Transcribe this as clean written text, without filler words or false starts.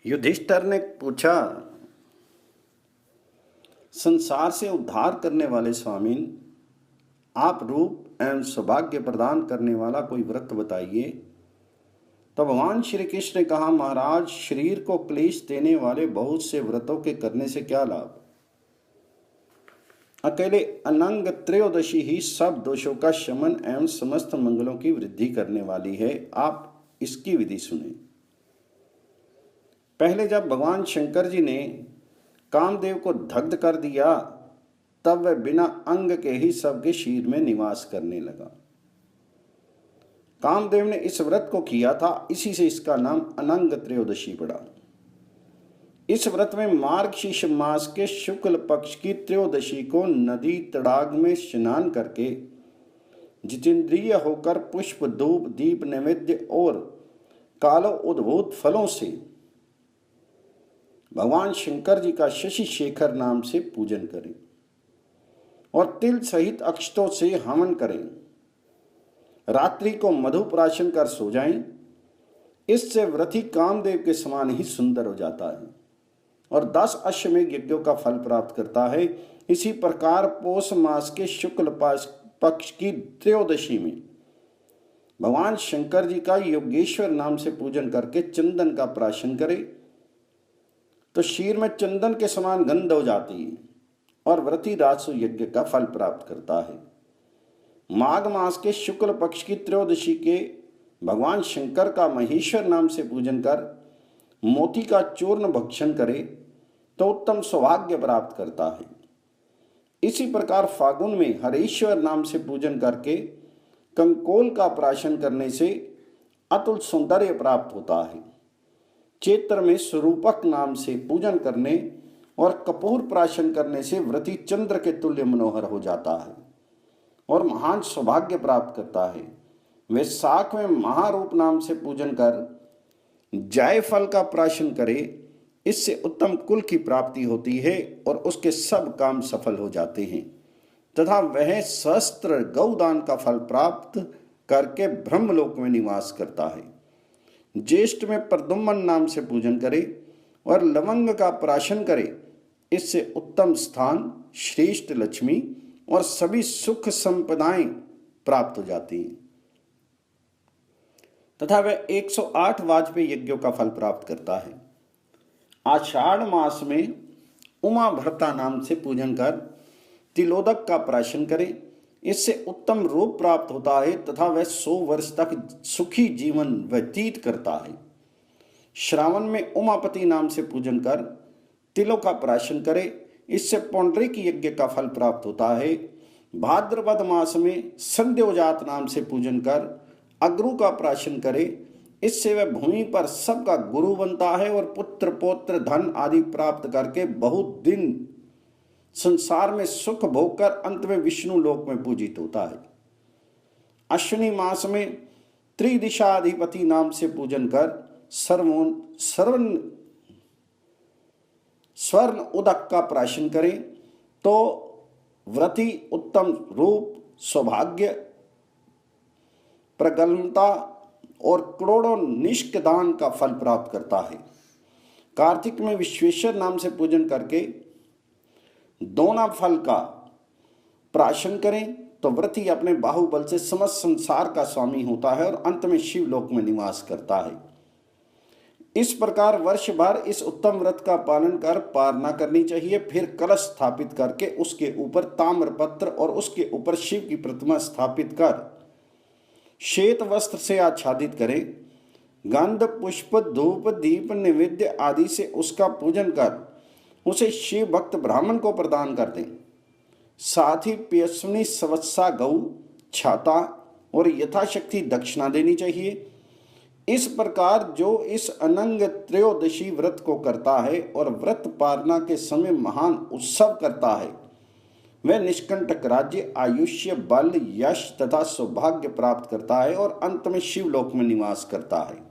युधिष्ठिर ने पूछा, संसार से उद्धार करने वाले स्वामी, आप रूप एवं सौभाग्य प्रदान करने वाला कोई व्रत बताइए। तो भगवान श्री कृष्ण ने कहा, महाराज, शरीर को क्लेश देने वाले बहुत से व्रतों के करने से क्या लाभ? अकेले अनंग त्रयोदशी ही सब दोषों का शमन एवं समस्त मंगलों की वृद्धि करने वाली है। आप इसकी विधि सुने। पहले जब भगवान शंकर जी ने कामदेव को दग्ध कर दिया, तब वह बिना अंग के ही सबके शरीर में निवास करने लगा। कामदेव ने इस व्रत को किया था, इसी से इसका नाम अनंग त्रयोदशी पड़ा। इस व्रत में मार्गशीर्ष मास के शुक्ल पक्ष की त्रयोदशी को नदी तड़ाग में स्नान करके जितेंद्रिय होकर पुष्प धूप दीप नैवेद्य और कालो उद्भूत फलों से भगवान शंकर जी का शशि शेखर नाम से पूजन करें और तिल सहित अक्षतों से हवन करें। रात्रि को मधु प्राशन कर सो जाएं। इससे व्रती कामदेव के समान ही सुंदर हो जाता है और 10 अश्वमेध यज्ञों का फल प्राप्त करता है। इसी प्रकार पौष मास के शुक्ल पक्ष की त्रयोदशी में भगवान शंकर जी का योगेश्वर नाम से पूजन करके चंदन का प्राशन करे तो शीर में चंदन के समान गंध हो जाती है और व्रती राजसु यज्ञ का फल प्राप्त करता है। माघ मास के शुक्ल पक्ष की त्रयोदशी के भगवान शंकर का महेश्वर नाम से पूजन कर मोती का चूर्ण भक्षण करे तो उत्तम सौभाग्य प्राप्त करता है। इसी प्रकार फागुन में हरेश्वर नाम से पूजन करके कंकोल का प्राशन करने से अतुल सौंदर्य प्राप्त होता है। चैत्र में स्वरूपक नाम से पूजन करने और कपूर प्राशन करने से व्रती चंद्र के तुल्य मनोहर हो जाता है और महान सौभाग्य प्राप्त करता है। वैशाख में महारूप नाम से पूजन कर जायफल का प्राशन करे, इससे उत्तम कुल की प्राप्ति होती है और उसके सब काम सफल हो जाते हैं तथा वह सहस्त्र गौदान का फल प्राप्त करके ब्रह्मलोक में निवास करता है। ज्येष्ठ में प्रद्युम्न नाम से पूजन करे और लवंग का प्राशन करे, इससे उत्तम स्थान, श्रेष्ठ लक्ष्मी और सभी सुख संपदाएं प्राप्त हो जाती हैं तथा वह 108 वाजपेयी यज्ञों का फल प्राप्त करता है। आषाढ़ मास में उमा भरता नाम से पूजन कर तिलोदक का प्राशन करे, इससे उत्तम रूप प्राप्त होता है तथा वह 100 वर्ष तक सुखी जीवन व्यतीत करता है। श्रावण में उमापति नाम से पूजन कर तिलों का प्राशन करे, इससे पौंड्रिक यज्ञ का फल प्राप्त होता है। भाद्रपद मास में संध्योजात नाम से पूजन कर अग्रु का प्राशन करे, इससे वह भूमि पर सबका गुरु बनता है और पुत्र पौत्र धन आदि प्राप्त करके बहुत दिन संसार में सुख भोग कर अंत में विष्णु लोक में पूजित होता है। अश्विनी मास में त्रिदिशाधिपति नाम से पूजन कर स्वर्ण उदक का प्राशन करें तो व्रती उत्तम रूप, सौभाग्य, प्रगल्भता और करोड़ों निष्क दान का फल प्राप्त करता है। कार्तिक में विश्वेश्वर नाम से पूजन करके दोना फल का प्राशन करें तो व्रती अपने बाहुबल से समस्त संसार का स्वामी होता है और अंत में शिवलोक में निवास करता है। इस प्रकार वर्ष भर इस उत्तम व्रत का पालन कर पारना करनी चाहिए। फिर कलश स्थापित करके उसके ऊपर ताम्रपत्र और उसके ऊपर शिव की प्रतिमा स्थापित कर श्वेत वस्त्र से आच्छादित करें। गंध, पुष्प, धूप, दीप, नैवेद्य आदि से उसका पूजन कर उसे शिव भक्त ब्राह्मण को प्रदान कर दें। साथ ही पयस्विनी संवत्सा गौ, छाता और यथाशक्ति दक्षिणा देनी चाहिए। इस प्रकार जो इस अनंग त्रयोदशी व्रत को करता है और व्रत पारना के समय महान उत्सव करता है, वह निष्कंटक राज्य, आयुष्य, बल, यश तथा सौभाग्य प्राप्त करता है और अंत में शिवलोक में निवास करता है।